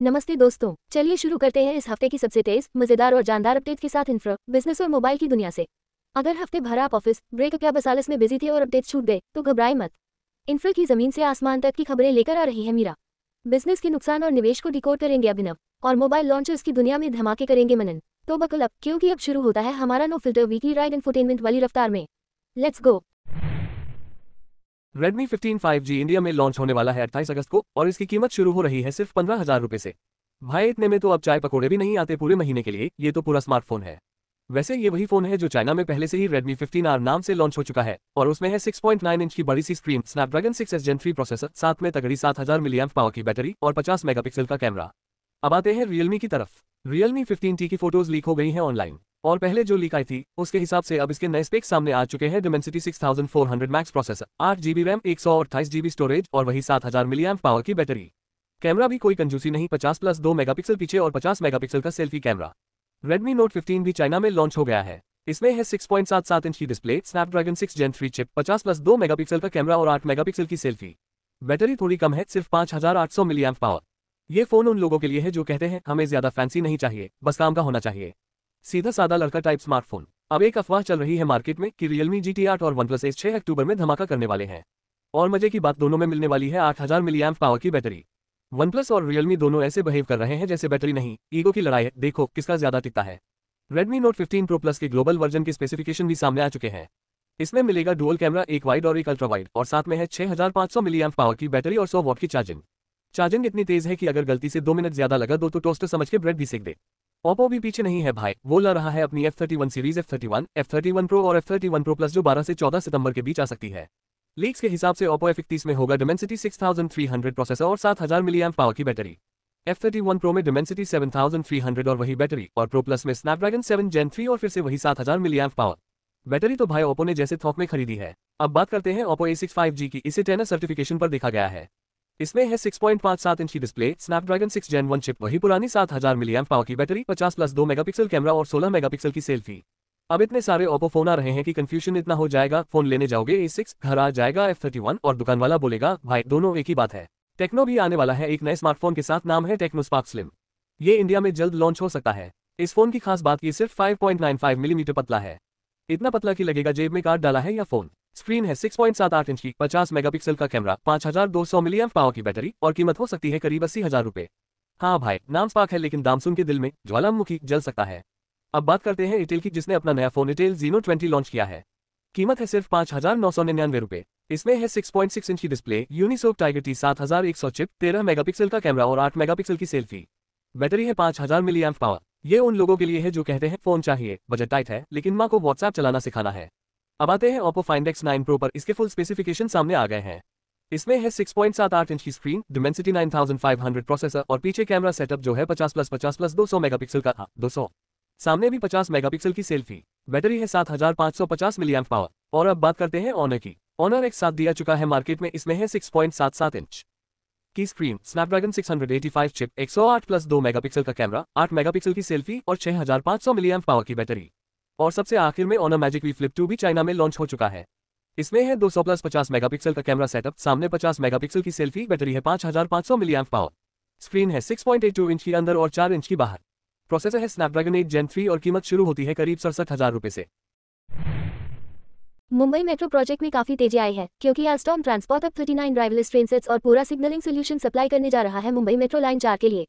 नमस्ते दोस्तों, चलिए शुरू करते हैं इस हफ्ते की सबसे तेज, मजेदार और जानदार अपडेट के साथ इंफ्रा, बिजनेस और मोबाइल की दुनिया से। अगर हफ्ते भर आप ऑफिस ब्रेक या बस आलस में बिजी थे और अपडेट छूट गए तो घबराए मत। इंफ्रा की जमीन से आसमान तक की खबरें लेकर आ रही है मीरा। बिजनेस के नुकसान और निवेश को डिकोड करेंगे अभिनव, और मोबाइल लॉन्चर्स की दुनिया में धमाके करेंगे मनन। तो बकल अप, क्योंकि अब शुरू होता है हमारा no filter weekly ride infotainment वाली रफ्तार में। Let's go. Redmi 15 5G India में लॉन्च होने वाला है 28 अगस्त को और इसकी कीमत शुरू हो रही है सिर्फ 15,000 रुपए से। भाई इतने में तो अब चाय पकोड़े भी नहीं आते पूरे महीने के लिए, ये तो पूरा स्मार्टफोन है। वैसे ये वही फोन है जो चाइना में पहले से ही Redmi 15R नाम से लॉन्च हो चुका है और उसमें है 6.9 इंच की बड़ी सी screen, Snapdragon 6S Gen 3 processor, साथ में तगड़ी 7000 मिलीएम्प पावर की बैटरी और 50 मेगापिक्सल का कैमरा। अब आते हैं Realme की तरफ। Realme 15T की फोटोज लीक हो गई हैं ऑनलाइन और पहले जो लीक आई थी उसके हिसाब से अब इसके नए स्पेक्स सामने आ चुके हैं। Dimensity 6400 max processor, 8GB RAM, 128GB storage और वही 7000 मिलीएम्प पावर की बैटरी। कैमरा भी कोई कंजूसी नहीं, 50+2 मेगापिक्सल पीछे और 50 मेगापिक्सल का सेल्फी कैमरा। Redmi Note 15 भी चाइना में लॉन्च हो गया है। इसमें है 6.77 इंच की display, Snapdragon 6 Gen 3 chip, 50+2 megapixel का कैमरा और 8 मेगापिक्सल की सेल्फी। बैटरी थोड़ी कम है, सिर्फ 5800 मिलीएम्प पावर। ये फोन उन लोगों के लिए है जो कहते हैं हमें ज्यादा फैंसी नहीं चाहिए, बस काम का होना चाहिए। सीधा सादा लड़का टाइप स्मार्टफोन। अब एक अफवाह चल रही है मार्केट में कि Realme GT8 और OnePlus Ace 6 अक्टूबर में धमाका करने वाले हैं और मजे की बात, दोनों में मिलने वाली है 8000 मिलीएम्प पावर की बैटरी। OnePlus और Realme दोनों ऐसे बिहेव कर रहे हैं जैसे बैटरी नहीं, ईगो की लड़ाई है, देखो किसका ज्यादा टिकता है। Redmi Note 15 Pro Plus के ग्लोबल वर्जन के स्पेसिफिकेशन भी सामने आ चुके हैं। इसमें मिलेगा डुअल कैमरा, एक वाइड और एक अल्ट्रा वाइड, और साथ में है 6500 मिलीएम्प पावर की बैटरी और 100 वॉट की चार्जिंग। चार्जिंग इतनी तेज है कि अगर गलती से 2 मिनट ज्यादा लगा दो तो टोस्टर समझ के ब्रेड भी सेक दे। Oppo भी पीछे नहीं है भाई, वो ला रहा है अपनी F31 series, F31, F31 Pro और F31 Pro Plus जो 12 से 14 सितंबर के बीच आ सकती है। लीक्स के हिसाब से Oppo F31 में होगा Dimensity 6300 प्रोसेसर और 7000 मिलीएम्प पावर की बैटरी। F31 Pro में Dimensity 7300 और वही बैटरी, और Pro Plus में Snapdragon 7 Gen 3 और फिर से वही 7000 मिलीएम्प पावर। बैटरी तो भाई Oppo ने जैसे थोक में खरीदी है। अब बात करते हैं Oppo A6 5G की। इसे 10 सर्टिफिकेशन पर देखा गया है। इसमें है 6.57 इंच की डिस्प्ले, स्नैपड्रैगन 6 Gen 1 चिप, वही पुरानी 7000 मिलीएम्प पावर की बैटरी, 50+2 मेगापिक्सल कैमरा और 16 मेगापिक्सल की सेल्फी। अब इतने सारे Oppo फोन आ रहे हैं कि कंफ्यूजन इतना हो जाएगा, फोन लेने जाओगे A6, घर आ जाएगा F31 और दुकान वाला बोलेगा भाई दोनों एक ही बात है। टेक्नो भी आने वाला है एक नए स्मार्टफोन के साथ, नाम है टेक्नो स्पार्क स्लिम। ये इंडिया में जल्द लॉन्च हो सकता है। इस फोन की खास बात ये सिर्फ 5.95 मिलीमीटर पतला है। इतना पतला कि लगेगा जेब में कार्ड डाला है या फोन। स्क्रीन है 6.78 इंच की, 50 मेगापिक्सल का कैमरा, 5200 मिलीएम्प पावर की बैटरी और कीमत हो सकती है करीब 80,000 रुपए। हाँ भाई, नाम स्पार्क है लेकिन दाम सुन के दिल में ज्वालामुखी जल सकता है। अब बात करते हैं इटेल की, जिसने अपना नया फोन इटेल Zeno 20 लॉन्च किया है। कीमत है सिर्फ 5999 रुपए। इसमें है 6.6 इंच की display, Unisoc tiger T 7100 chip, 13 megapixel का कैमरा और 8 मेगापिक्सल की सेल्फी। बैटरी है 5000 मिलीएम्प पावर। ये उन लोगों के लिए है जो कहते हैं फोन चाहिए, बजट टाइट है लेकिन माँ को व्हाट्सएप चलाना सिखाना है। अब आते हैं Oppo Find X9 Pro पर। इसके फुल स्पेसिफिकेशन सामने आ गए हैं। इसमें है 6.78 इंच की स्क्रीन, Dimensity 9500 प्रोसेसर और पीछे कैमरा सेटअप जो है 50+50+200 मेगापिक्सल का, 200। सामने भी 50 मेगापिक्सल की सेल्फी। बैटरी है 7550 मिलीएम्प पावर। और अब बात करते हैं Honor की। Honor X7 दिया चुका है मार्केट में। इसमें है 6.77 इंच की स्क्रीन, स्नैपड्रैगन 685 चिप, 108+2 मेगापिक्सल का कैमरा, 8 मेगापिक्सल की सेल्फी और 6500 मिलीएम्प पावर की बैटरी। और सबसे आखिर में Honor Magic V Flip 2 भी चाइना में लॉन्च हो चुका है। इसमें है 200+50 मेगापिक्सल का कैमरा सेटअप, सामने 50 मेगापिक्सल की सेल्फी, बैटरी है 5500 मिलीएम्प पावर। स्क्रीन है 6.82 इंच की अंदर और 4 इंच की बाहर। प्रोसेसर है Snapdragon 8 Gen 3 और कीमत शुरू होती है करीब 67,000 रुपए से। मुंबई मेट्रो प्रोजेक्ट में काफी तेजी आई है क्योंकि Alstom ट्रांसपोर्ट अब 39 ड्राइवरलेस ट्रेन सेट्स और पूरा सिग्नलिंग सोल्यूशन सप्लाई करने जा रहा है मुंबई मेट्रो लाइन 4 के लिए।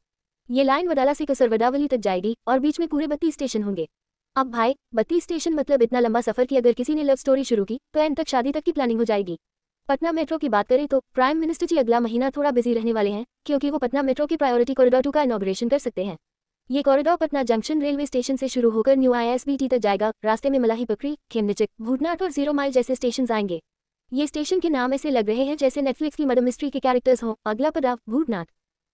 ये लाइन वडाला से कसरवडावली तक जाएगी और बीच में पूरे 32 स्टेशन होंगे। अब भाई 32 स्टेशन मतलब इतना लंबा सफर कि अगर किसी ने लव स्टोरी शुरू की तो एंड तक शादी तक की प्लानिंग हो जाएगी। पटना मेट्रो की बात करें तो प्राइम मिनिस्टर जी अगला महीना थोड़ा बिजी रहने वाले हैं क्योंकि वो पटना मेट्रो की प्रायोरिटी कॉरिडोर 2 का इनॉग्रेशन कर सकते हैं। ये corridor Patna junction railway station से शुरू होकर न्यू ISBT तक जाएगा। रास्ते में मलाही पकड़ी, खेमनीचक, भूतनाथ और 0 माइल जैसे स्टेशन आएंगे। ये स्टेशन के नाम ऐसे लग रहे हैं जैसे नेटफ्लिक्स की मर्डर मिस्ट्री के कैरेक्टर्स हों। अगला पड़ाव Bhootnath.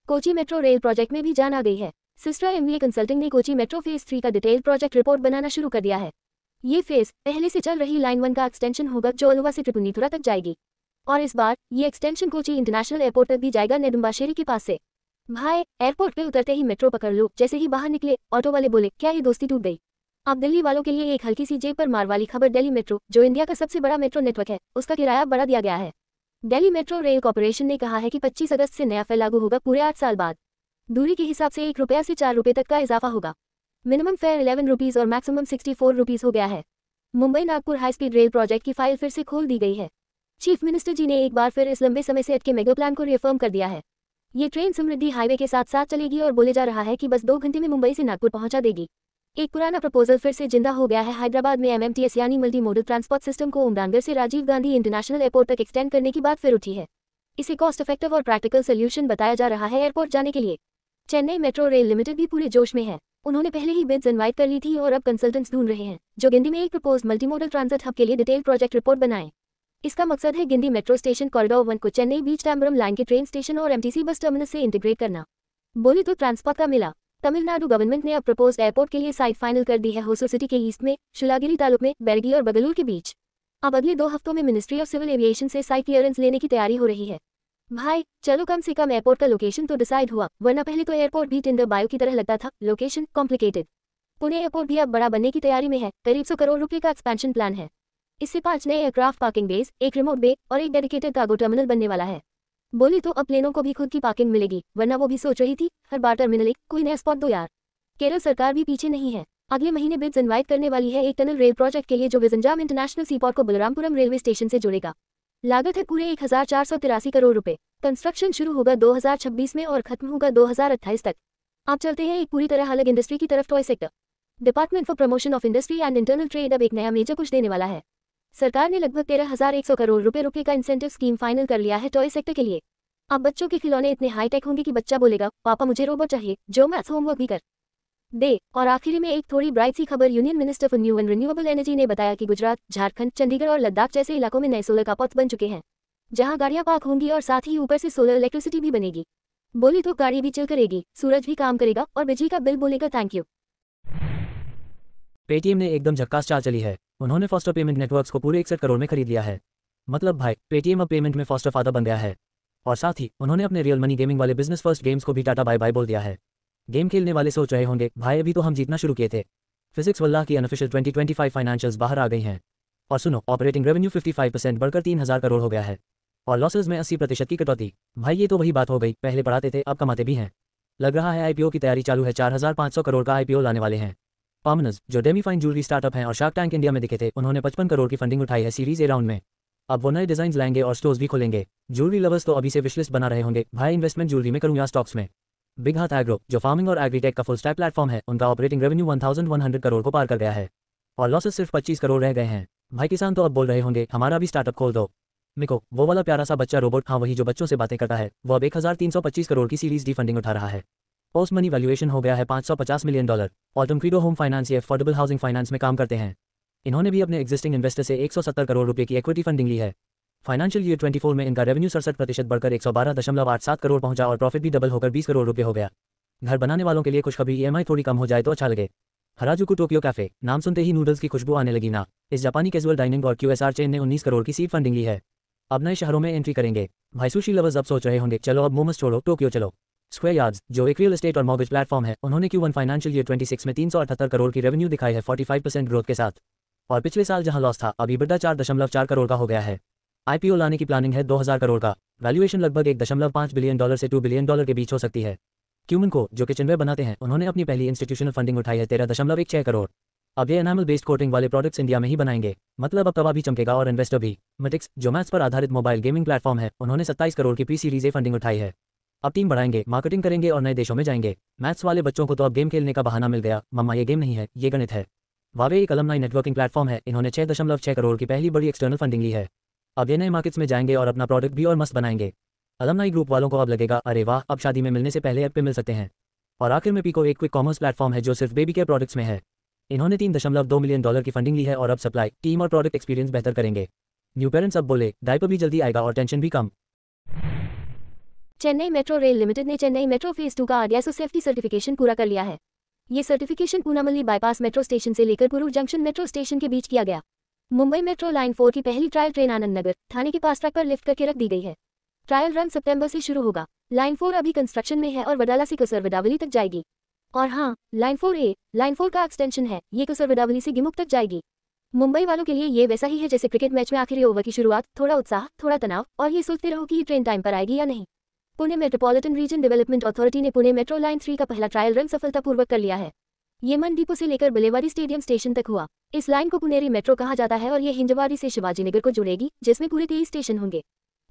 Kochi metro rail project में भी जान आ गई है। सिस्टर MVA कंसल्टिंग ने कोची मेट्रो फेज 3 का डिटेल प्रोजेक्ट रिपोर्ट बनाना शुरू कर दिया है। ये फेज पहले से चल रही लाइन 1 का एक्सटेंशन होगा जो अलुवा से त्रिपुनिथुरा तक जाएगी, और इस बार ये एक्सटेंशन कोची इंटरनेशनल एयरपोर्ट तक भी जाएगा, नेदुम्बाशेरी के पास से। भाई एयरपोर्ट पे उतरते ही मेट्रो पकड़ लो। जैसे ही बाहर निकले ऑटो वाले बोले क्या ये दोस्ती टूट गई। अब दिल्ली वालों के लिए एक हल्की सी जेब पर मार वाली खबर। दिल्ली मेट्रो जो इंडिया का सबसे बड़ा मेट्रो नेटवर्क है उसका किराया बढ़ा दिया गया है। दिल्ली मेट्रो रेल कॉर्पोरेशन ने कहा है कि 25 अगस्त से नया फेयर लागू होगा पूरे 8 साल बाद। दूरी के हिसाब से ₹1 से ₹4 तक का इजाफा होगा। मिनिमम फेयर ₹11 और मैक्सिमम ₹64 हो गया है। Mumbai Nagpur high speed rail project की फाइल फिर से खोल दी गई है। चीफ मिनिस्टर जी ने एक बार फिर इस लंबे समय से अटके मेगा प्लान को रिफर्म कर दिया है। ये ट्रेन समृद्धि हाईवे के साथ साथ चलेगी और बोले जा रहा है कि बस 2 घंटे में मुंबई से नागपुर पहुंचा देगी। एक पुराना प्रपोजल फिर से जिंदा हो गया है। हैदराबाद में MMTS यानी मल्टी मोडल ट्रांसपोर्ट सिस्टम को उमरानगढ़ से राजीव गांधी इंटरनेशनल एयरपोर्ट तक एक्सटेंड करने की बात फिर उठी है। इसे कॉस्ट इफेक्टिव और प्रैक्टिकल सोल्यूशन बताया जा रहा है एयरपोर्ट जाने के लिए। चेन्नई मेट्रो रेल लिमिटेड भी पूरे जोश में है। उन्होंने पहले ही बिड्स इनवाइट कर ली थी और अब कंसल्टेंट्स ढूंढ रहे हैं जो गिंडी में एक प्रपोज्ड मल्टीमोडल ट्रांजिट हब के लिए डिटेल प्रोजेक्ट रिपोर्ट बनाएं। इसका मकसद है गिंडी मेट्रो स्टेशन कॉरिडोर 1 को चेन्नई बीच टैम्बरम लाइन के ट्रेन स्टेशन और MTC बस टर्मिनस से इंटीग्रेट करना। बोली तो ट्रांसपोर्ट का मिला। तमिलनाडु गवर्नमेंट ने अब प्रपोज्ड एयरपोर्ट के लिए साइट फाइनल कर दी है। होसुर सिटी के ईस्ट में, शुलागिरी तालुक में, बेरगी और बगलूर के बीच। अब अगले 2 हफ्तों में मिनिस्ट्री ऑफ सिविल एविएशन से साइट क्लियरेंस लेने की तैयारी हो रही है। भाई चलो कम से कम एयरपोर्ट का लोकेशन तो डिसाइड हुआ, वरना पहले तो एयरपोर्ट भी टिंडर बायो की तरह लगता था। Location complicated. पुणे एयरपोर्ट भी अब बड़ा बनने की तैयारी में है। करीब 100 करोड़ रुपए का एक्सपेंशन प्लान है। इससे 5 नए एयरक्राफ्ट पार्किंग बेस, एक रिमोट बे और एक डेडिकेटेड कार्गो टर्मिनल बनने वाला है। बोली तो अब प्लेनों को भी खुद की पार्किंग मिलेगी, वरना वो भी सोच रही थी हर बार टर्मिनल एक कोई नया स्पॉट दो यार। केरल सरकार भी पीछे नहीं है। अगले महीने बिड्स इनवाइट करने वाली है एक टनल रेल प्रोजेक्ट के लिए जो विजनजाम इंटरनेशनल सीपोर्ट को बलरामपुरम रेलवे स्टेशन से जोड़ेगा। लागत है पूरे 1483 करोड़ रुपए। कंस्ट्रक्शन शुरू होगा 2026 में और खत्म होगा 2028 तक। आप चलते हैं एक पूरी तरह अलग इंडस्ट्री की तरफ। Toy sector department for promotion of industry and internal trade अब एक नया मेजर पुश देने वाला है। सरकार ने लगभग 13,100 करोड़ रुपए का इंसेंटिव स्कीम फाइनल कर लिया है टॉय सेक्टर के लिए। अब बच्चों के खिलौने इतने हाईटेक होंगे कि बच्चा बोलेगा पापा मुझे रोबोट चाहिए जो मैथ्स होमवर्क भी कर दे। और आखिरी में एक थोड़ी ब्राइट सी खबर। Union minister for new and renewable energy ने बताया कि गुजरात, झारखंड, चंडीगढ़ और लद्दाख जैसे इलाकों में नए सोलर कारपोर्ट्स बन चुके हैं जहां गाड़ियां पार्क होंगी और साथ ही ऊपर से सोलर इलेक्ट्रिसिटी भी बनेगी। बोली तो गाड़ी भी चिल करेगी, सूरज भी काम करेगा और बिजली का बिल बोलेगा थैंक यू। पेटीएम ने एकदम झक्कास चाल चली है। उन्होंने फास्टर पेमेंट नेटवर्क्स को पूरे 61 करोड़ में खरीद लिया है। मतलब भाई पेटीएम अब पेमेंट में फास्टर फादर बन गया है। और साथ ही उन्होंने अपने रियल मनी गेमिंग वाले बिजनेस फर्स्ट गेम्स को भी टाटा बाय बाय बोल दिया है। गेम खेलने वाले सोच रहे होंगे भाई अभी तो हम जीतना शुरू किए थे। फिजिक्स वल्लाह की अनऑफिशियल 2025 फाइनेंशियल्स बाहर आ गई हैं। और सुनो ऑपरेटिंग रेवेन्यू 55% बढ़कर 3,000 करोड़ हो गया है और लॉसेज में 80% की कटौती। भाई ये तो वही बात हो गई, पहले पढ़ाते थे अब कमाते भी हैं। लग रहा है आईपीओ की तैयारी चालू है। 4,500 करोड़ का आईपीओ लाने वाले हैं। पामनस जो डेमीफाइन ज्वेलरी स्टार्टअप हैं और शार्क टैंक इंडिया में दिखे थे, उन्होंने 55 करोड़ की फंडिंग उठाई है सीरीज ए राउंड में। अब वो नए डिजाइन लाएंगे और स्टोर्स भी खोलेंगे। ज्वेलरी लवर्स तो अभी से विशलिस्ट बना रहे होंगे भाई इन्वेस्टमेंट ज्वेलरी में करूँ या स्टॉक्स में। बिग हाथ एग्रो जो फार्मिंग और एग्रीटेक का फुल स्टैक प्लेटफॉर्म है, उनका ऑपरेटिंग रेवेन्यू 1,100 करोड़ को पार कर गया है और लॉसेस सिर्फ 25 करोड़ रह गए हैं। भाई किसान तो अब बोल रहे होंगे हमारा भी स्टार्टअप खोल दो। मिको वो वाला प्यारा सा बच्चा रोबोट, हाँ वही जो बच्चों से बातें करता है, वो अब 1,325 करोड़ की सीरीज डी फंडिंग उठा रहा है। पोस्ट मनी वैल्यूएशन हो गया है $550 मिलियन। ऑल्टम क्रीडो होम फाइनेंस या अफोर्डेबल हाउसिंग फाइनेंस में काम करते हैं। इन्होंने भी अपने एग्जिस्टिंग इन्वेस्टर से 170 करोड़ रुपए की इक्विटी फंडिंग ली है। फाइनेंशियल ईयर 24 में इनका रेवेन्यू 67% बढ़कर 112.87 करोड़ पहुंचा और प्रॉफिट भी डबल होकर 20 करोड़ रुपए हो गया। घर बनाने वालों के लिए खुशखबरी, EMI थोड़ी कम हो जाए तो अच्छा लगे। हराजुकू टोक्यो कैफे, नाम सुनते ही नूडल्स की खुशबू आने लगी ना। इस जापानी कैजुअल डाइनिंग और QSR चेन ने 19 करोड़ की सीड फंडिंग ली है। अब नए शहरों में एंट्री करेंगे। भाई सुशी लवर्स अब सोच रहे होंगे चलो अब मोमोस छोड़ो टोक्यो चलो। स्क्वायर यार्ड्स जो एक रियल एस्टेट और मॉर्गेज प्लेटफॉर्म है, उन्होंने Q1 फाइनेंशियल ईयर 26 में 378 करोड़ की रेवेन्यू दिखाई है 45% ग्रोथ के साथ। और पिछले साल जहां लॉस था अभी EBITDA 4.4 करोड़ का हो गया है। आईपीओ लाने की प्लानिंग है 2,000 करोड़ का। वैल्यूएशन लगभग $1.5 बिलियन से $2 बिलियन के बीच हो सकती है। क्यूमन को जो किचनवेयर बनाते हैं, उन्होंने अपनी पहली इंस्टीट्यूशनल फंडिंग उठाई है 13.16 करोड़। अब ये एनामल बेस्ड कोटिंग वाले प्रोडक्ट्स इंडिया में ही बनाएंगे। मतलब अब तवा भी चमकेगा और इन्वेस्टर भी। मेटिक्स जो मैथ्स पर आधारित मोबाइल गेमिंग प्लेटफॉर्म है, उन्होंने 27 करोड़ की प्री सीरीज ए फंडिंग उठाई है। अब टीम बढ़ाएंगे, मार्केटिंग करेंगे और नए देशों में जाएंगे। मैथ्स वाले बच्चों को तो अब गेम खेलने का बहाना मिल गया, मम्मा ये गेम नहीं है ये गणित है। वावे एक अलमनाई नेटवर्किंग प्लेटफॉर्म है, इन्होंने 6.6 करोड़ की पहली बड़ी एक्सटर्नल फंडिंग ली है। अब ये नए मार्केट्स में जाएंगे और अपना प्रोडक्ट भी और मस्त बनाएंगे। अलमनाई ग्रुप वालों को अब लगेगा अरे वाह अब शादी में मिलने से पहले ऐप पे मिल सकते हैं। और आखिर में पीको एक क्विक कॉमर्स प्लेटफॉर्म है जो सिर्फ बेबी केयर प्रोडक्ट्स में है। इन्होंने $3.2 मिलियन की फंडिंग ली है और अब सप्लाई, टीम और प्रोडक्ट एक्सपीरियंस बेहतर करेंगे। न्यू पेरेंट्स अब बोले डायपर भी जल्दी आएगा और टेंशन भी कम। चेन्नई मेट्रो रेल लिमिटेड ने चेन्नई मेट्रो फेज 2 का ISO सेफ्टी सर्टिफिकेशन पूरा कर लिया है। ये certification Poonamallee bypass metro station से लेकर पुरूर जंक्शन मेट्रो स्टेशन के बीच किया गया। मुंबई मेट्रो लाइन 4 की पहली ट्रायल ट्रेन आनंद नगर थाने के पास ट्रैक पर लिफ्ट करके रख दी गई है। ट्रायल रन सितंबर से शुरू होगा। लाइन 4 अभी कंस्ट्रक्शन में है और वडाला से कसरवदावली तक जाएगी। और हाँ, लाइन 4A लाइन 4 का एक्सटेंशन है, ये कसरवदावली से गिमुक तक जाएगी। मुंबई वालों के लिए ये वैसा ही है जैसे क्रिकेट मैच में आखिरी ओवर की शुरुआत, थोड़ा उत्साह थोड़ा तनाव और ये सोचते रहो कि ये ट्रेन टाइम पर आएगी या नहीं। Pune metropolitan region development authority ने पुणे मेट्रो लाइन 3 का पहला ट्रायल रन सफलतापूर्वक कर लिया है। ये मन डिपो से लेकर बिलेवाड़ी स्टेडियम स्टेशन तक हुआ। इस लाइन को पुनेरी मेट्रो कहा जाता है और ये हिंजवाड़ी से शिवाजीनगर को जुड़ेगी, जिसमें पूरे 23 स्टेशन होंगे।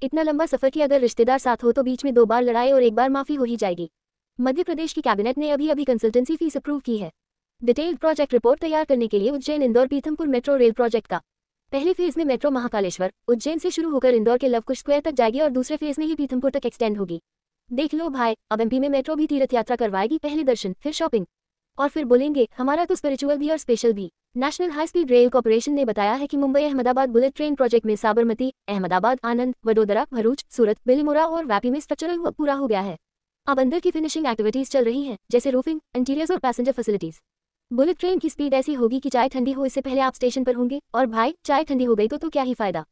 इतना लंबा सफर कि अगर रिश्तेदार साथ हो तो बीच में 2 बार लड़ाई और 1 बार माफी हो ही जाएगी। मध्य प्रदेश की कैबिनेट ने अभी कंसल्टेंसी फीस अप्रूव की है। डिटेल्ड प्रोजेक्ट रिपोर्ट तैयार करने के लिए Ujjain Indore Pithampur metro rail project का पहले फेज में मेट्रो महाकालेश्वर उज्जैन से शुरू होकर इंदौर के लवकुश स्क्वायर तक जाएगी और दूसरे फेज में ही पीथमपुर तक एक्सटेंड होगी। देख लो भाई, अब एमपी में मेट्रो भी तीर्थ यात्रा करवाएगी, पहले दर्शन फिर शॉपिंग और फिर बोलेंगे हमारा तो स्पिरिचुअल भी और स्पेशल भी। National high speed rail corporation ने बताया है कि Mumbai Ahmedabad bullet train project में साबरमती, अहमदाबाद, आनंद, वडोदरा, भरूच, सूरत, बिलीमोरा और वापी में स्ट्रक्चरल वर्क पूरा हो गया है। अब अंदर की फिनिशिंग एक्टिविटीज चल रही हैं, जैसे रूफिंग, इंटीरियर्स और पैसेंजर फैसिलिटीज। बुलेट ट्रेन की स्पीड ऐसी होगी कि चाय ठंडी हो इससे पहले आप स्टेशन पर होंगे, और भाई चाय ठंडी हो गई तो क्या ही फायदा।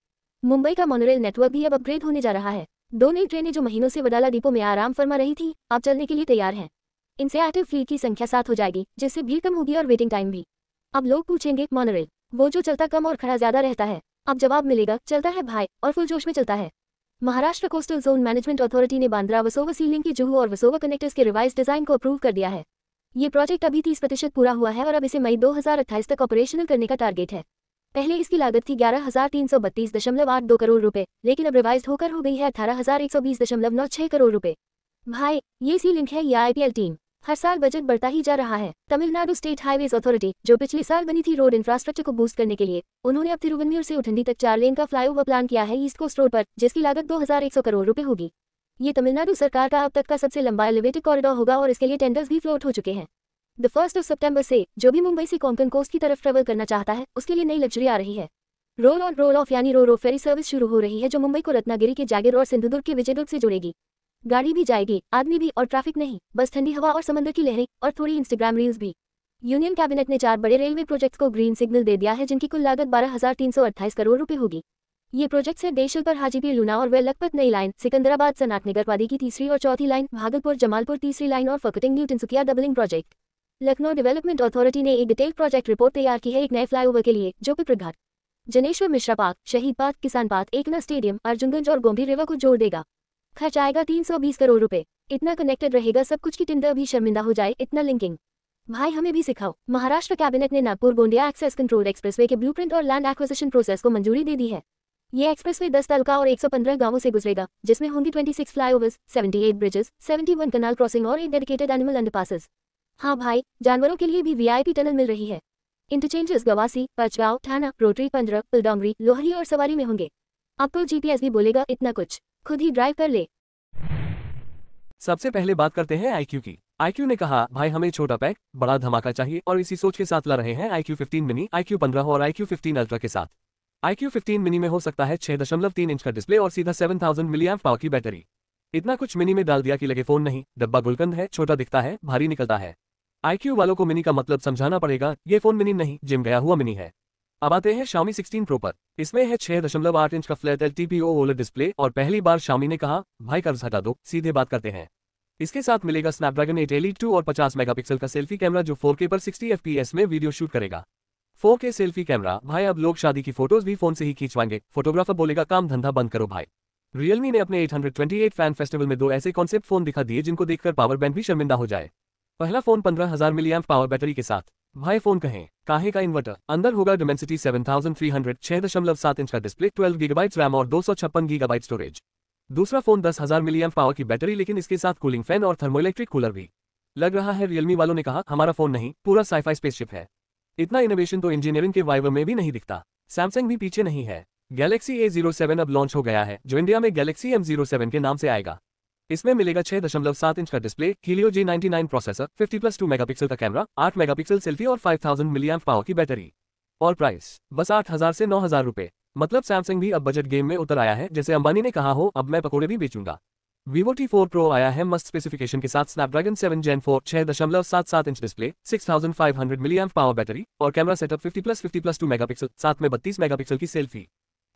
मुंबई का मोनोरेल नेटवर्क भी अब अपग्रेड होने जा रहा है। 2 नई ट्रेनें जो महीनों से वडाला डिपो में आराम फरमा रही थी, अब चलने के लिए तैयार हैं। इनसे एक्टिव फ्लीट की संख्या 7 हो जाएगी, जिससे भीड़ कम होगी और वेटिंग टाइम भी। अब लोग पूछेंगे मोनोरेल वो जो चलता कम और खड़ा ज्यादा रहता है। अब जवाब मिलेगा, चलता है भाई और फुल जोश में चलता है। Maharashtra coastal zone management authority ने बांद्रा वसोवा सीलिंग की जुहू और वसोवा कनेक्टर्स के रिवाइज डिजाइन को अप्रूव कर दिया है। ये प्रोजेक्ट अभी 30% पूरा हुआ है और अब इसे मई 2028 तक ऑपरेशनल करने का टारगेट है। पहले इसकी लागत थी 11,332.82 करोड़ रुपए, लेकिन अब रिवाइज होकर हो गई है 18,120.96 करोड़ रुपए। भाई ये सी लिंक है या आईपीएल टीम। हर साल बजट बढ़ता ही जा रहा है। तमिलनाडु स्टेट हाईवेज अथॉरिटी, जो पिछले साल बनी थी रोड इंफ्रास्ट्रक्चर को बूस्ट करने के लिए, उन्होंने अब तिरुवन्यूर से उठंडी तक 4 लेन का फ्लाईओवर प्लान किया है ईस्ट कोस्ट रोड पर, जिसकी लागत 2,100 करोड़ रुपए होगी। ये तमिलनाडु सरकार का अब तक का सबसे लंबा एलिवेटेड कॉरिडोर होगा और इसके लिए टेंडर्स भी फ्लोट हो चुके हैं। 1 सितंबर से जो भी मुंबई से कोंकण कोस्ट की तरफ ट्रेवल करना चाहता है, उसके लिए नई लग्जरी आ रही है। रोल ऑन रोल ऑफ यानी रो फेरी सर्विस शुरू हो रही है, जो मुंबई को रत्नागिरी के जागीर और सिंधुदुर्ग के विजयदुर्ग से जोड़ेगी। गाड़ी भी जाएगी, आदमी भी, और ट्रैफिक नहीं, बस ठंडी हवा और समंदर की लहरें और थोड़ी इंस्टाग्राम रील्स भी। यूनियन कैबिनेट ने 4 बड़े रेलवे प्रोजेक्ट्स को ग्रीन सिग्नल दे दिया है, जिनकी कुल लागत 12,328 करोड़ रुपए होगी। ये प्रोजेक्ट्स है देशलपर हाजीपीर लूना और वे लखपत नई लाइन, सिकंदराबाद सनातनगर वादी की 3री और 4थी लाइन, भागलपुर जमालपुर 3री लाइन और Furkating new Tinsukia doubling project. Lucknow development authority ने एक डिटेल्ड प्रोजेक्ट रिपोर्ट तैयार की है एक नए फ्लाईओवर के लिए, जो पिपरघाट, जनेश्वर मिश्रा पार्क, शहीद पार्क, किसान पार्क, एकना स्टेडियम, अर्जुनगंज और गोमती रिवर को जोड़ देगा। खर्च आएगा 320 करोड़ रुपए। इतना कनेक्टेड रहेगा सब कुछ की टिंडर भी शर्मिंदा हो जाए, इतना लिंकिंग। भाई हमें भी सिखाओ। महाराष्ट्र कैबिनेट ने Nagpur Gondia access control expressway के ब्लूप्रिंट और लैंड एक्विजिशन प्रोसेस को मंजूरी दे दी है। ये एक्सप्रेसवे 10 तालुका और 115 गांवों से गुजरेगा, जिसमें होंगी 26 फ्लाईओवर्स, 78 ब्रिजेस, 71 कनाल क्रॉसिंग और 8 डेडिकेटेड एनिमल अंडरपासेस। हाँ भाई, जानवरों के लिए भी वीआईपी टनल मिल रही है। इंटरचेंजेस गवासी, पचगांव, थाना, रोटरी, पंद्रह, पिलडोंगरी, लोहरी और सवारी में होंगे। अब तो जीपीएस भी बोलेगा इतना कुछ, खुद ही ड्राइव कर ले। सबसे पहले बात करते हैं आईक्यू की। आईक्यू ने कहा भाई हमें छोटा पैक बड़ा धमाका चाहिए, और इसी सोच के साथ ला रहे हैं iQOO 15 मिनी, iQOO 15 और iQOO 15 अल्ट्रा के साथ। iQOO 15 मिनी में हो सकता है 6.3 इंच का डिस्प्ले और सीधा 7000 मिलीएम्प पावर की बैटरी। इतना कुछ मिनी में डाल दिया कि लगे फोन नहीं, डब्बा गुलकंद है, छोटा दिखता है, भारी निकलता है। iQOO वालों को मिनी का मतलब समझाना पड़ेगा, ये फोन मिनी नहीं, जिम गया हुआ मिनी है। अब आते हैं Xiaomi 16 Pro पर। इसमें है 6.8 इंच का फ्लैट LTPO OLED डिस्प्ले, और पहली बार Xiaomi ने कहा भाई कर्ज हटा दो, सीधे बात करते हैं। इसके साथ मिलेगा स्नैपड्रैगन 8 Elite 2 और 50 मेगापिक्सल का सेल्फी कैमरा, जो 4K पर 60 FPS में वीडियो शूट करेगा। 4K सेल्फी कैमरा, भाई अब लोग शादी की फोटोज भी फोन से ही खींचवाएंगे, फोटोग्राफर बोलेगा काम धंधा बंद करो भाई। Realme ने अपने 828 फैन फेस्टिवल में 2 ऐसे कॉन्सेप्ट फोन दिखा दिए जिनको देखकर पावर बैंक भी शर्मिंदा हो जाए। पहला फोन 15000 मिलीएम्प पावर बैटरी के साथ। भाई फोन कहें काहे का इन्वर्टर, अंदर होगा Dimensity 7300, 6.7 इंच का डिस्प्ले, 12 GB रैम और 256 GB स्टोरेज। दूसरा फोन 10,000 मिलीएम्प पावर की बैटरी, लेकिन इसके साथ कूलिंग फैन और थर्मोइलेक्ट्रिक कूलर भी। लग रहा है Realme वालों ने कहा हमारा फोन नहीं, पूरा साईफाई स्पेसशिप है। इतना इनोवेशन तो इंजीनियरिंग के वाइवर में भी नहीं दिखता। सैमसंग भी पीछे नहीं है। Galaxy A07 अब लॉन्च हो गया है, जो इंडिया में Galaxy M07 के नाम से आएगा। इसमें मिलेगा 6.7 इंच का display, Helio G99 processor, 50+2 megapixel का कैमरा, 8 मेगापिक्सल सेल्फी और 5000 मिलीएम्प पावर की बैटरी। और प्राइस बस 8000 से 9000 रुपए। मतलब सैमसंग भी अब बजट गेम में उतर आया है, जैसे अंबानी ने कहा हो अब मैं पकोड़े भी बेचूंगा। Vivo T4 Pro आया है मस्त स्पेसिफिकेशन के साथ, Snapdragon 7 Gen 4, 6.77 inch display, 6500 milliamp power battery और कैमरा सेटअप 50+2 मेगापिक्सल, साथ में 32 मेगापिक्सल की सेल्फी।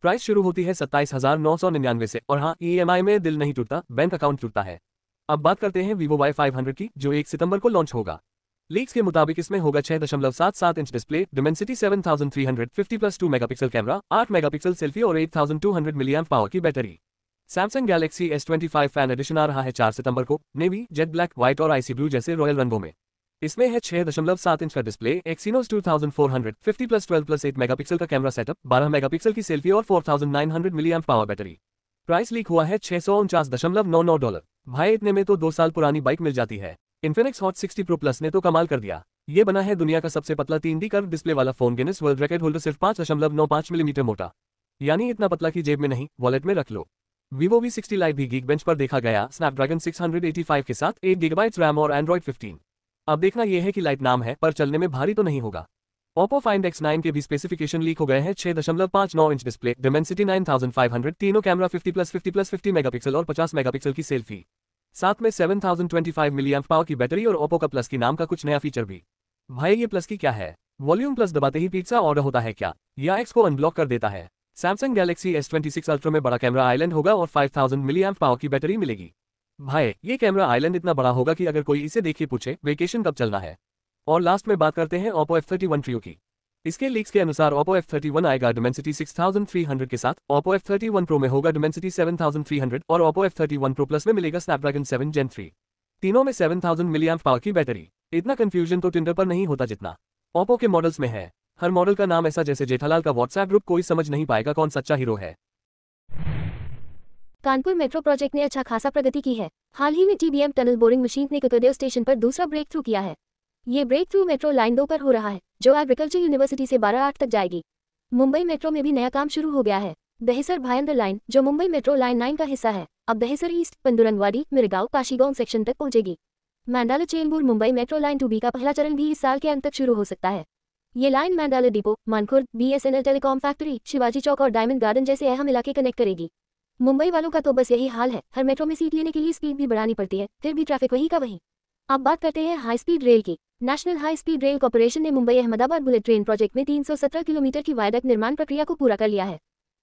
प्राइस शुरू होती है 27,999 से, और हाँ EMI में दिल नहीं टूटता, बैंक अकाउंट टूटता है। अब बात करते हैं Vivo Y500 की, जो 1 सितंबर को लॉन्च होगा। लीक्स के मुताबिक इसमें होगा 6.77 inch display, Dimensity 7300, 50+2 megapixel camera, 8 megapixel selfie और 8200 मिलीएम्प पावर की बैटरी। Samsung Galaxy S25 fan edition आ रहा है 4 सितंबर को, नेवी, जेट ब्लैक, व्हाइट और आइसी ब्लू जैसे रॉयल रंगों में। इसमें है 6.7 इंच का डिस्प्ले, एक्सिनोस 2400 50+12+8 मेगापिक्सल का कैमरा सेटअप, 12 मेगापिक्सल की सेल्फी और 4900 milliamp power battery. Price leak हुआ है $649.99। भाई इतने में तो 2 साल पुरानी बाइक मिल जाती है। इन्फिनिक्स हॉट 60 प्रो प्लस ने तो कमाल कर दिया। ये बना है दुनिया का सबसे पतला 3D कर्व डिस्प्ले वाला phone. Guinness world record holder सिर्फ 5.95 मिलीमीटर मोटा, यानी इतना पतला कि जेब में नहीं, वॉलेट में रख लो। Vivo V60 Lite भी Geekbench पर देखा गया स्नैपड्रैगन 685 के साथ 8 GB रैम और Android 15। अब देखना यह है कि लाइट नाम है पर चलने में भारी तो नहीं होगा। Oppo Find X9 के भी स्पेसिफिकेशन लीक हो गए हैं। 6.59 इंच डिस्प्ले, Dimensity 9500, तीनों कैमरा 50+50+50 मेगापिक्सल और 50 मेगापिक्सल की सेल्फी, साथ में 7025 मिलीएम्प पावर की बैटरी और Oppo का प्लस की नाम का कुछ नया फीचर भी। भाई ये प्लस की क्या है? वॉल्यूम प्लस दबाते ही पिज्जा ऑर्डर होता है क्या, या एक्स को अनब्लॉक कर देता है? सैमसंग गैलेक्सी S26 अल्ट्रा में बड़ा कैमरा आइलैंड होगा और 5000 मिलीएम्प पावर की बैटरी मिलेगी। भाई ये कैमरा आइलैंड इतना बड़ा होगा कि अगर कोई इसे देख के पूछे वेकेशन कब चलना है। और लास्ट में बात करते हैं Oppo F31 Trio की। इसके लीक्स के अनुसार Oppo F31 आएगा Dimensity 6300 के साथ, Oppo F31 Pro में होगा Dimensity 7300 और Oppo F31 Pro Plus में मिलेगा Snapdragon 7 Gen 3। तीनों में 7000 मिलीएम्प पावर की बैटरी। इतना कंफ्यूजन तो टिंडर पर नहीं होता जितना Oppo के मॉडल्स में है। हर मॉडल का नाम ऐसा जैसे जेठालाल का व्हाट्सएप ग्रुप, कोई समझ नहीं पाएगा कौन सच्चा हीरो है। कानपुर मेट्रो प्रोजेक्ट ने अच्छा खासा प्रगति की है। हाल ही में TBM टनल बोरिंग मशीन ने ककरदेव स्टेशन पर दूसरा ब्रेक थ्रू किया है। ये ब्रेक थ्रू मेट्रो लाइन 2 पर हो रहा है, जो एग्रीकल्चर यूनिवर्सिटी से 12/8 तक जाएगी। मुंबई मेट्रो में भी नया काम शुरू हो गया है। दहिसर भायंदर लाइन, जो मुंबई मेट्रो लाइन 9 का हिस्सा है, अब दहिसर ईस्ट, पंदुरंगवाड़ी, मिरगांव, काशीगोंग सेक्शन तक पहुंचेगी। Mandala Chembur Mumbai metro line 2B का पहला चरण भी इस साल के अंत तक शुरू हो सकता है। ये line Mandala depot, Mankhurd, BSNL telecom factory, Shivaji Chowk और डायमंड गार्डन जैसे अहम इलाके कनेक्ट करेगी। मुंबई वालों का तो बस यही हाल है, हर मेट्रो में सीट लेने के लिए स्पीड भी बढ़ानी पड़ती है, फिर भी ट्रैफिक वही का वही। अब बात करते हैं हाई स्पीड रेल की। National high speed rail corporation ने Mumbai Ahmedabad bullet train project में 317 किलोमीटर की वायडक्ट निर्माण प्रक्रिया को पूरा कर लिया है।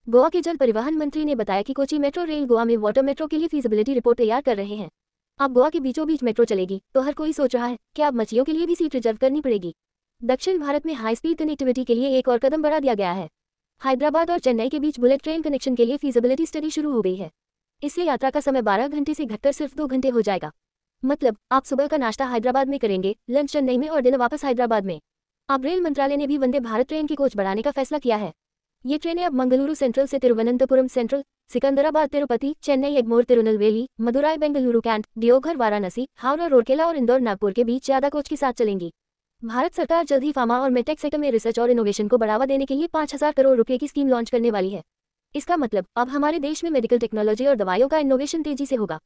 गोवा के जल परिवहन मंत्री ने बताया कि कोची मेट्रो रेल गोवा में वाटर मेट्रो के लिए फीजिबिलिटी रिपोर्ट तैयार कर रहे हैं। अब गोवा के बीचों बीच मेट्रो चलेगी तो हर कोई सोच रहा है कि अब मछलियों के लिए भी सीट रिजर्व करनी पड़ेगी। दक्षिण भारत में हाई स्पीड कनेक्टिविटी के लिए एक और कदम बढ़ा दिया गया है। हैदराबाद और चेन्नई के बीच बुलेट ट्रेन कनेक्शन के लिए फीजिबिलिटी स्टडी शुरू हो गई है। इससे यात्रा का समय 12 घंटे से घटकर सिर्फ 2 घंटे हो जाएगा। मतलब आप सुबह का नाश्ता हैदराबाद में करेंगे, लंच चेन्नई में और डिनर वापस हैदराबाद में। अब रेल मंत्रालय ने भी वंदे भारत ट्रेन की कोच बढ़ाने का फैसला किया है। ये ट्रेनें अब मंगलुरु सेंट्रल से तिरुवनंतपुरम सेंट्रल, सिकंदराबाद तिरुपति, चेन्नई एग्मोर तिरुनेलवेली, मदुराई बेंगलुरु कैंट, दियोघर वाराणसी, हावड़ा रोरकेला और इंदौर नागपुर के बीच ज्यादा कोच के साथ चलेंगी। भारत सरकार जल्द ही फार्मा और मेटेक सेक्टर में रिसर्च और इनोवेशन को बढ़ावा देने के लिए 5000 करोड़ रुपए की स्कीम लॉन्च करने वाली है। इसका मतलब अब हमारे देश में मेडिकल टेक्नोलॉजी और दवाइयों का इनोवेशन तेजी से होगा।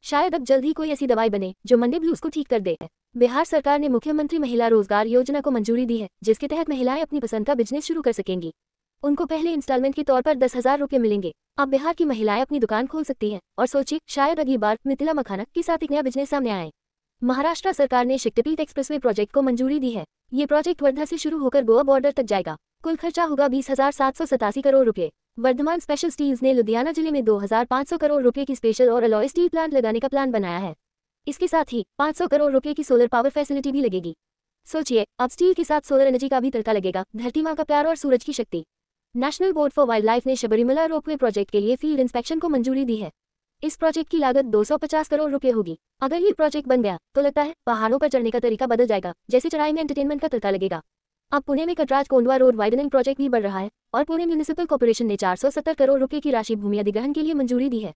शायद अब जल्द ही कोई ऐसी दवाई बने जो मंदे ब्लूज को ठीक कर दे। बिहार सरकार ने मुख्यमंत्री महिला रोजगार योजना को मंजूरी दी है, जिसके तहत महिलाएं अपनी पसंद का बिजनेस शुरू कर सकेंगी। उनको पहले इंस्टॉलमेंट के तौर पर 10,000 रुपये मिलेंगे। अब बिहार की महिलाएं अपनी दुकान खोल सकती हैं और सोचिए शायद अगली बार मिथिला मखाना के साथ एक नया बिजनेस सामने आए। महाराष्ट्र सरकार ने शक्तिपीठ एक्सप्रेसवे प्रोजेक्ट को मंजूरी दी है। ये प्रोजेक्ट वर्धा से शुरू होकर गोवा बॉर्डर तक जाएगा। कुल खर्चा होगा 20,787 करोड़ रुपए। वर्धमान स्पेशल स्टील्स ने लुधियाना जिले में 2,500 करोड़ रुपए की स्पेशल और अलॉय स्टील प्लांट लगाने का प्लान बनाया है। इसके साथ ही 500 करोड़ रुपए की सोलर पावर फैसिलिटी भी लगेगी। सोचिए अब स्टील के साथ सोलर एनर्जी का भी तड़का लगेगा। धरती माँ का प्यार और सूरज की शक्ति। National board for wild life ने शबरीमला रोपवे प्रोजेक्ट के लिए फील्ड इंस्पेक्शन को मंजूरी दी है। इस प्रोजेक्ट की लागत 250 करोड़ रुपए होगी। अगर ये प्रोजेक्ट बन गया तो लगता है पहाड़ों पर चढ़ने का तरीका बदल जाएगा, जैसे चढ़ाई में एंटरटेनमेंट का तड़का लगेगा। अब पुणे में Katraj Kondhwa road widening project भी बढ़ रहा है और पुणे म्यूनिसिपल कॉर्पोरेशन ने 470 करोड़ रुपए की राशि भूमि अधिग्रहण के लिए मंजूरी दी है।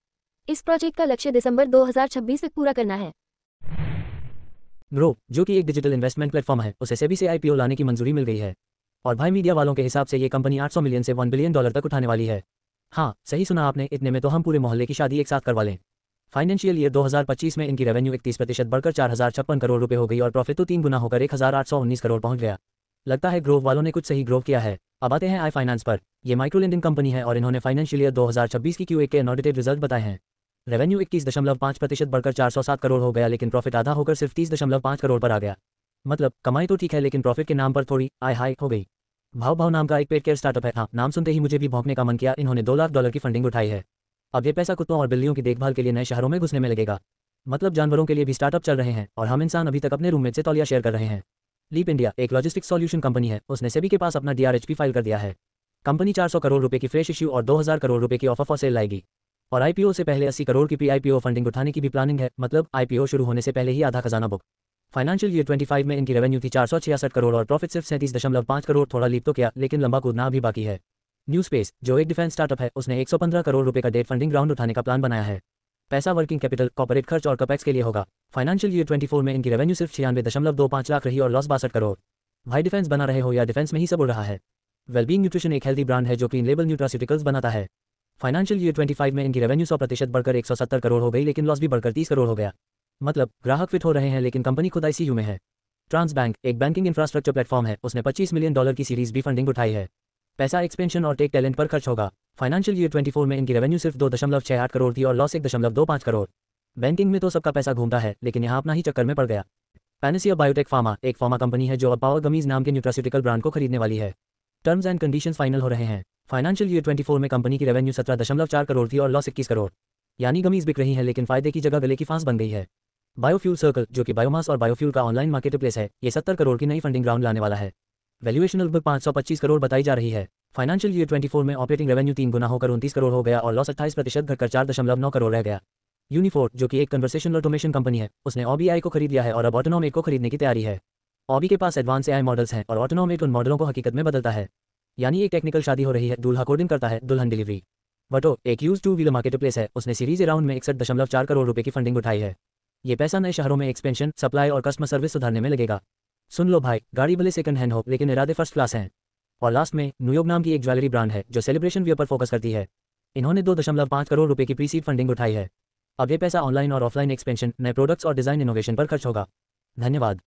इस प्रोजेक्ट का लक्ष्य दिसंबर 2026 तक पूरा करना है। ग्रो, जो कि एक डिजिटल इन्वेस्टमेंट प्लेटफॉर्म है, उसे सेबी से IPO लाने की मंजूरी मिल गई है। और भाई मीडिया वालों के हिसाब से ये कंपनी 800 मिलियन से $1 बिलियन तक उठाने वाली है। हाँ, सही सुना आपने, इतने में तो हम पूरे मोहल्ले की शादी एक साथ करवा लें। फाइनेंशियल ईयर 2025 में इनकी रेवेन्यू 31% बढ़कर 4056 करोड़ रुपए हो गई और प्रॉफिट तो 3 गुना होकर 1819 करोड़ पहुंच गया। लगता है ग्रोव वालों ने कुछ सही ग्रोव किया है। अब आते हैं आई फाइनेंस पर। यह माइक्रो लेंडिंग कंपनी है और इन्होंने फाइनेंशियल ईयर 2026 की Q1 के अनऑडिटेड रिजल्ट बताए हैं। रेवेन्यू 21.5% बढ़कर 407 करोड़ हो गया, लेकिन प्रॉफिट आधा होकर सिर्फ 30.5 करोड़ पर आ गया। मतलब कमाई तो ठीक है, लेकिन प्रॉफिट के नाम पर थोड़ी आय हाई हो गई। भाव नाम का एक पेट केयर स्टार्टअप है। हाँ, नाम सुनते ही मुझे भी भौंकने का मन किया। इन्होंने $2 लाख की फंडिंग उठाई है। अब ये पैसा कुत्तों और बिल्लियों की देखभाल के लिए नए शहरों में घुसने में लगेगा। मतलब जानवरों के लिए भी स्टार्टअप चल रहे हैं और हम इंसान अभी तक अपने रूममेट से तौलिया शेयर कर रहे हैं। लीप इंडिया एक लॉजिस्टिक्स सॉल्यूशन कंपनी है, उसने सेबी के पास अपना DRHP फाइल कर दिया है। कंपनी 400 करोड़ रुपए की फ्रेश इश्यू और 2000 करोड़ रुपए की ऑफर फॉर सेल लाएगी। और आईपीओ से पहले 80 करोड़ की प्री आईपीओ फंडिंग उठाने की भी प्लानिंग है, मतलब आईपीओ शुरू होने से पहले ही आधा खजाना बुक। फाइनेंशियल ईयर 25 में इनकी रेवेन्यू थी 466 करोड़ और प्रॉफिट सिर्फ 37.5 करोड़। थोड़ा लीप तो किया, लेकिन लंबा कूदना अभी बाकी है। न्यू स्पेस, जो एक डिफेंस स्टार्टअप है, उसने 115 करोड़ रुपए का डेट फंडिंग राउंड उठाने का प्लान बनाया है। पैसा वर्किंग कैपिटल, कॉर्पोरेट खर्च और कपैक्स के लिए होगा। फाइनेंशियल ईयर 24 में इनकी रेवेन्यू सिर्फ 96.25 लाख रही और लॉस 62 करोड़। भाई डिफेंस बना रहे हो या डिफेंस में ही सब उड़ रहा है। वेलबींग न्यूट्रिशन एक हेल्दी ब्रांड है जो क्लीन लेबल न्यूट्रास्यूटिकल्स बनाता है। फाइनेंशियल ईयर 25 में इनकी रेवेन्यू 100% बढ़कर 170 करोड़ हो गई, लेकिन लॉस भी बढ़कर 30 करोड़ हो गया। मतलब ग्राहक फिट हो रहे हैं लेकिन कंपनी खुद आईसीयू में है। ट्रांस बैंक एक बैंकिंग इंफ्रास्ट्रक्चर प्लेटफॉर्म है, उसने $25 मिलियन की सीरीज बी फंडिंग उठाई है। पैसा एक्सपेंशन और टेक टैलेंट पर खर्च होगा। फाइनेंशियल ईयर 24 में इनकी रेवेन्यू सिर्फ 2.68 करोड़ थी और लॉस 1.25 करोड़। बैंकिंग में तो सबका पैसा घूमता है, लेकिन यहाँ अपना ही चक्कर में पड़ गया। पैनेसिया बायोटेक फार्मा एक फार्मा कंपनी है जो अब पावर गमीज नाम के न्यूट्रास्यूटिकल ब्रांड को खरीदने वाली है। टर्म्स एंड कंडीशंस फाइनल हो रहे हैं। फाइनेंशियल ईयर 24 में कंपनी की रेवेन्यू 17.4 करोड़ थी और लॉस 21 करोड़। यानी गमीज बिक रही है लेकिन फायदे की जगह गले की फांस बन गई है। बायोफ्यूल सर्कल, जो कि बायोमास और बायोफ्यूल का ऑनलाइन मार्केट प्लेस है, ये 70 करोड़ की नई फंडिंग राउंड लाने वाला है। वैल्यूएशन लगभग 525 करोड़ बताई जा रही है। फाइनेंशियल ईयर 24 में ऑपरेटिंग रेवेन्यू 3 गुना होकर 29 करोड़ हो गया और लॉस 28% घटकर 4.9 करोड़ रह गया। यूनिफोर्ट, जो कि एक कन्वर्सेशनल ऑटोमेशन कंपनी है, उसने OBI को खरीद लिया है और अब ऑटोनॉम को खरीदने की तैयारी है। OBI के पास एडवांस AI मॉडल्स हैं और ऑटोनॉम उन मॉडलों को हकीकत में बदलता है। यानी एक टेक्निकल शादी हो रही है, दूल्हा कोडिंग करता है, दुल्हन डिलीवरी। वटो एक यूज 2 व्हीलर मार्केट प्लेस है, उसने सीरीज ए राउंड में 61.4 करोड़ रुपए की फंडिंग उठाई है। ये पैसा नए शहरों में एक्सपेंशन, सप्लाई और कस्टमर सर्विस सुधारने में लगेगा। सुन लो भाई, गाड़ी भले सेकंड हैंड हो लेकिन इरादे फर्स्ट क्लास हैं। और लास्ट में न्यूयॉर्क नाम की एक ज्वेलरी ब्रांड है जो सेलिब्रेशन वियर पर फोकस करती है। इन्होंने 2.5 करोड़ रुपए की प्री सीड फंडिंग उठाई है। अब ये पैसा ऑनलाइन और ऑफलाइन एक्सपेंशन, नए प्रोडक्ट्स और डिजाइन इनोवेशन पर खर्च होगा। धन्यवाद।